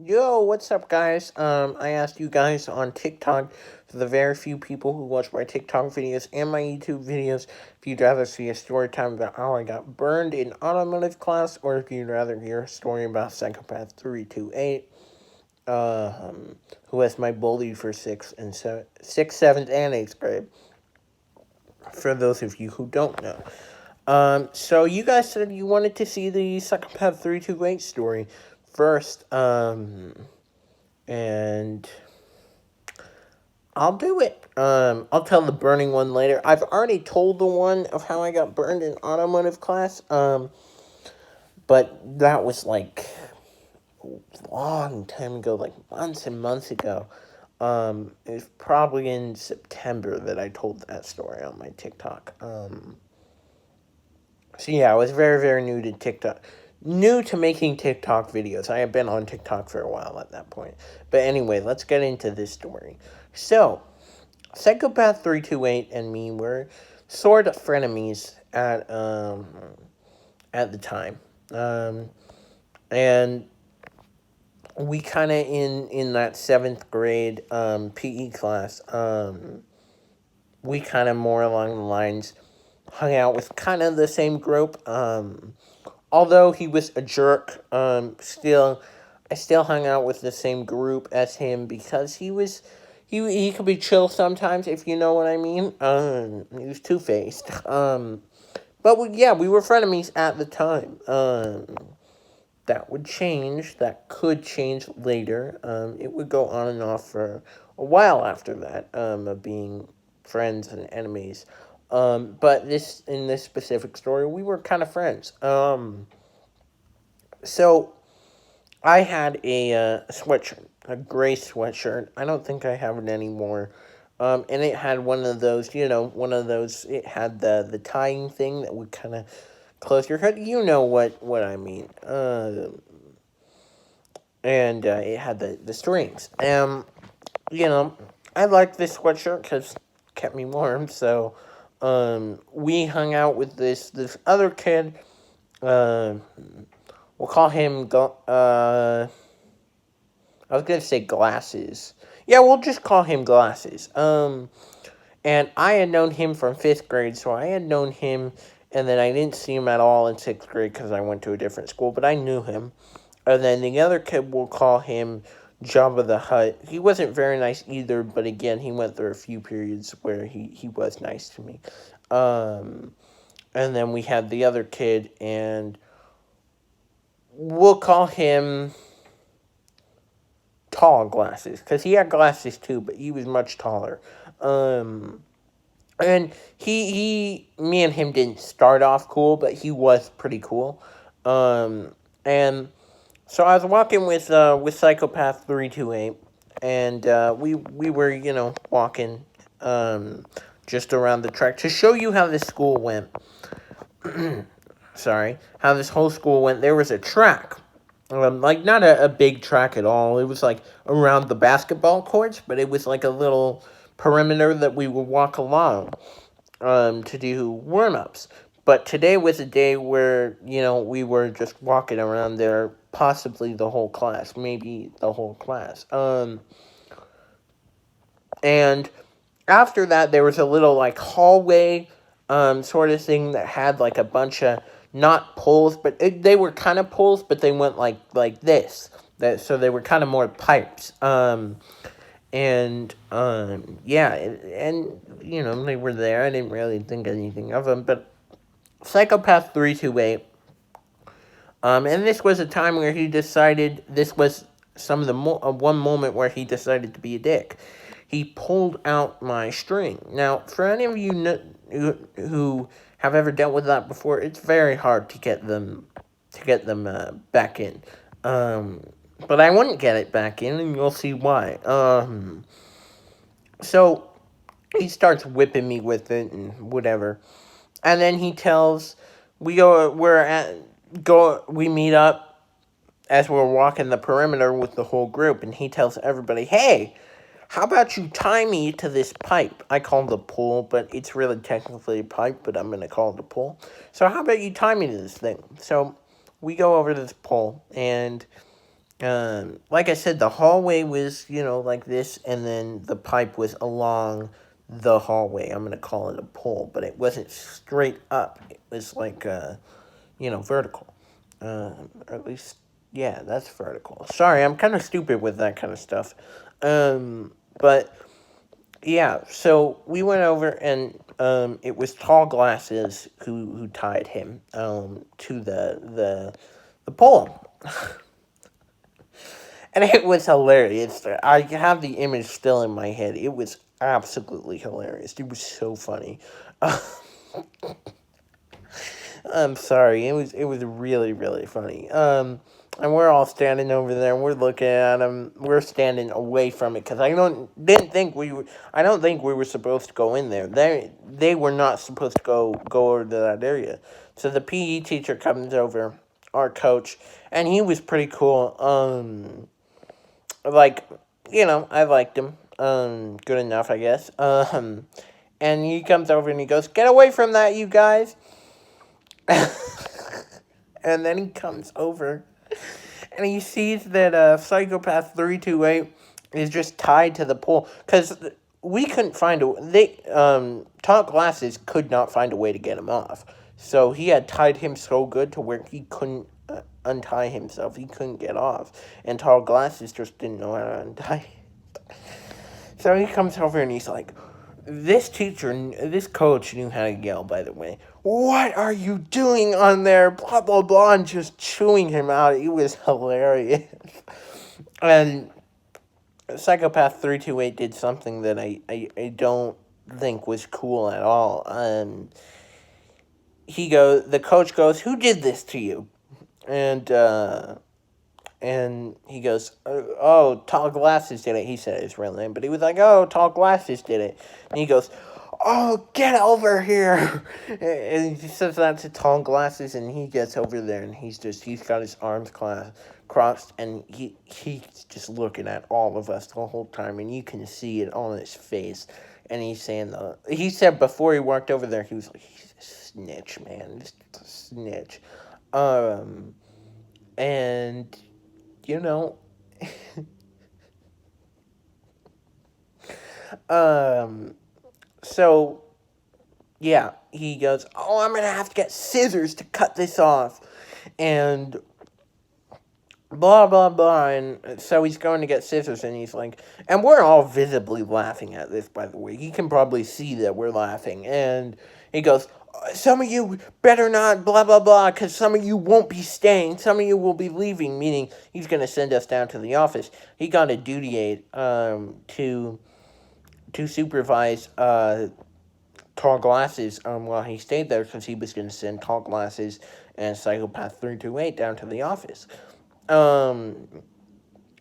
Yo, what's up, guys? I asked you guys on TikTok, for the very few people who watch my TikTok videos and my YouTube videos, if you'd rather see a story time about how I got burned in automotive class, or if you'd rather hear a story about Psychopath 328, who was my bully for 6th, 7th, and 8th grade, for those of you who don't know. So you guys said you wanted to see the Psychopath 328 story first, and I'll do it. I'll tell the burning one later. I've already told the one of how I got burned in automotive class. But that was like a long time ago, like months and months ago. It was probably in September that I told that story on my TikTok. So yeah, I was very, very new to TikTok. New to making TikTok videos. I had been on TikTok for a while at that point. But anyway, let's get into this story. So, Psychopath 328 and me were sort of frenemies at the time. And we kind of in that 7th grade PE class, we kind of more along the lines hung out with kind of the same group. Although he was a jerk, I still hung out with the same group as him because he could be chill sometimes, if you know what I mean. He was two faced. But yeah, we were frenemies at the time. That would change. That could change later. It would go on and off for a while after that. Of being friends and enemies. But in this specific story, we were kind of friends. So I had a sweatshirt, a gray sweatshirt. I don't think I have it anymore. And it had one of those, one of those. It had the tying thing that would kind of close your hood. You know what I mean. And it had the strings. You know, I liked this sweatshirt because it kept me warm. So, we hung out with this other kid. Uh, we'll call him I was gonna say Glasses. Yeah, we'll just call him Glasses. And I had known him from 5th grade, so I had known him, and then I didn't see him at all in 6th grade because I went to a different school, but I knew him. And then the other kid, we'll call him Jabba the Hutt. He wasn't very nice either, but again, he went through a few periods where he was nice to me. Um, and then we had the other kid, and we'll call him Tall Glasses because he had glasses too, but he was much taller. Um, and me and him didn't start off cool, but he was pretty cool. And so I was walking with Psychopath 328, and we were walking just around the track to show you how this school went. Sorry, how this whole school went. There was a track, like not a big track at all. It was like around the basketball courts, but it was like a little perimeter that we would walk along to do warm ups. But today was a day where we were just walking around there, possibly the whole class, maybe the whole class. And after that, there was a little like hallway, sort of thing that had like a bunch of not poles, but they were kind of poles, but they went like this. So they were kind of more pipes. And yeah, and they were there. I didn't really think anything of them, but Psychopath 328. And this was a time where he decided. This was some of the one moment where he decided to be a dick. He pulled out my string. Now, for any of you who have ever dealt with that before, it's very hard to get them back in. But I wouldn't get it back in, and you'll see why. So he starts whipping me with it and whatever, and then he tells we meet up as we're walking the perimeter with the whole group, and he tells everybody, "Hey, how about you tie me to this pipe?" I call it a pole, but it's really technically a pipe, but I'm gonna call it a pole. So how about you tie me to this thing? So we go over to this pole, and Like I said, the hallway was, like this, and then the pipe was along the hallway. I'm going to call it a pole, but it wasn't straight up. It was like, vertical. Or at least, yeah, that's vertical. Sorry, I'm kind of stupid with that kind of stuff. But, yeah, so we went over, and it was Tall Glasses who tied him to the pole. And it was hilarious. I have the image still in my head. It was absolutely hilarious. It was so funny. I'm sorry. It was really really funny. And we're all standing over there, and we're looking at him. We're standing away from it because I don't think we were supposed to go in there. They were not supposed to go over to that area. So the PE teacher comes over, our coach, and he was pretty cool. Like, I liked him. Good enough, I guess. And he comes over and he goes, "Get away from that, you guys!" And then he comes over and he sees that Psychopath 328 is just tied to the pole because we couldn't find Top Glasses could not find a way to get him off. So he had tied him so good to where he couldn't untie himself. He couldn't get off, and Tall Glasses just didn't know how to untie. So he comes over and he's like, this coach knew how to yell, by the way. "What are you doing on there? Blah, blah, blah," and just chewing him out. It was hilarious. And Psychopath 328 did something that I don't think was cool at all. The coach goes, "Who did this to you?" And, and he goes, "Oh, Tall Glasses did it." He said his real name, but he was like, "Oh, Tall Glasses did it." And he goes, "Oh, get over here!" And he says that to Tall Glasses, and he gets over there, and he's got his arms crossed, and he's just looking at all of us the whole time, and you can see it on his face. And he said before he walked over there, he was like, "He's a snitch, man, just a snitch." And you know, um, so yeah, he goes, "Oh, I'm gonna have to get scissors to cut this off," and blah blah blah. And so he's going to get scissors, and he's like, and we're all visibly laughing at this, by the way. He can probably see that we're laughing, and he goes, "Some of you better not blah blah blah, because some of you won't be staying, some of you will be leaving," meaning he's going to send us down to the office. He got a duty aide to supervise Tall Glasses while he stayed there, because he was going to send Tall Glasses and Psychopath 328 down to the office.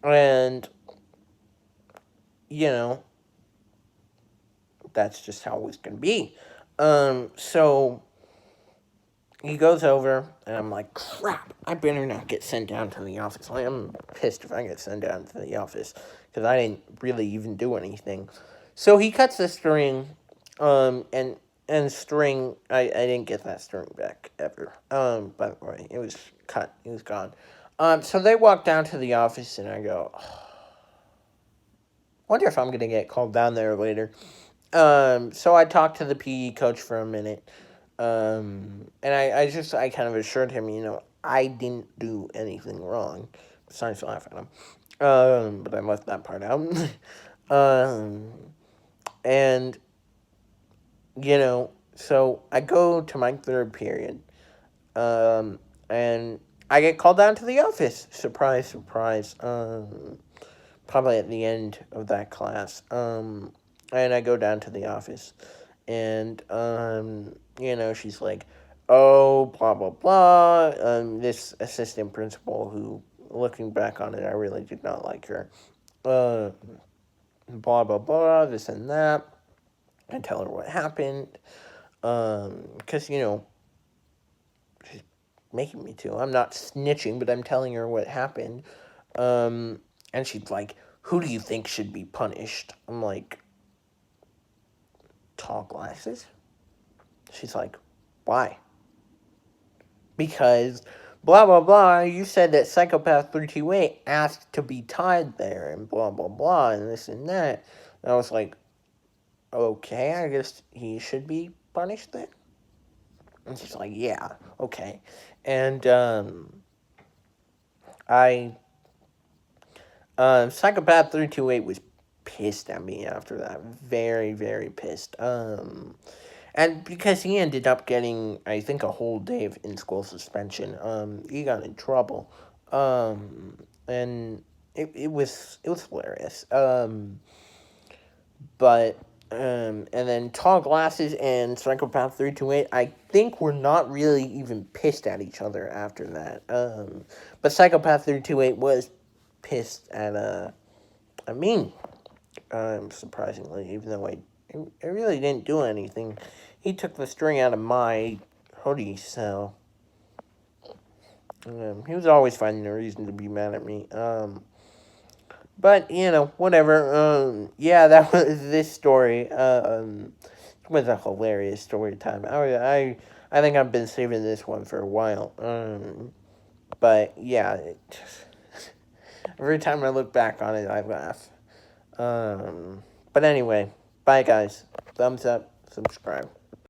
And, you know, that's just how it was going to be. So he goes over, and I'm like, crap, I better not get sent down to the office. I'm pissed if I get sent down to the office, because I didn't really even do anything. So he cuts the string, and string, I didn't get that string back, ever. By the way, it was cut, it was gone. So they walk down to the office, and I go, wonder if I'm going to get called down there later. So I talked to the PE coach for a minute, and I kind of assured him, I didn't do anything wrong, besides laugh at him, but I left that part out, and, so I go to my third period, and I get called down to the office, surprise, surprise, probably at the end of that class, and I go down to the office, and, she's like, "Oh, blah, blah, blah," this assistant principal who, looking back on it, I really did not like her, blah, blah, blah, this and that. I tell her what happened, because, she's making me to. I'm not snitching, but I'm telling her what happened, and she's like, "Who do you think should be punished?" I'm like, "Tall Glasses?" She's like, "Why?" "Because blah blah blah, you said that Psychopath 328 asked to be tied there, and blah blah blah, and this and that. And I was like, okay, I guess he should be punished then. And she's like, yeah, okay. And I Psychopath 328 was pissed at me after that. Very, very pissed. And because he ended up getting, I think, a whole day of in-school suspension. He got in trouble. And it was hilarious. But and then Tall Glasses and Psychopath 328, I think were not really even pissed at each other after that. But Psychopath 328 was pissed at me, surprisingly, even though I really didn't do anything. He took the string out of my hoodie, so he was always finding a reason to be mad at me. But whatever. Yeah, that was this story. It was a hilarious story time. I think I've been saving this one for a while. But yeah, every time I look back on it, I laugh. But anyway, bye guys. Thumbs up, subscribe.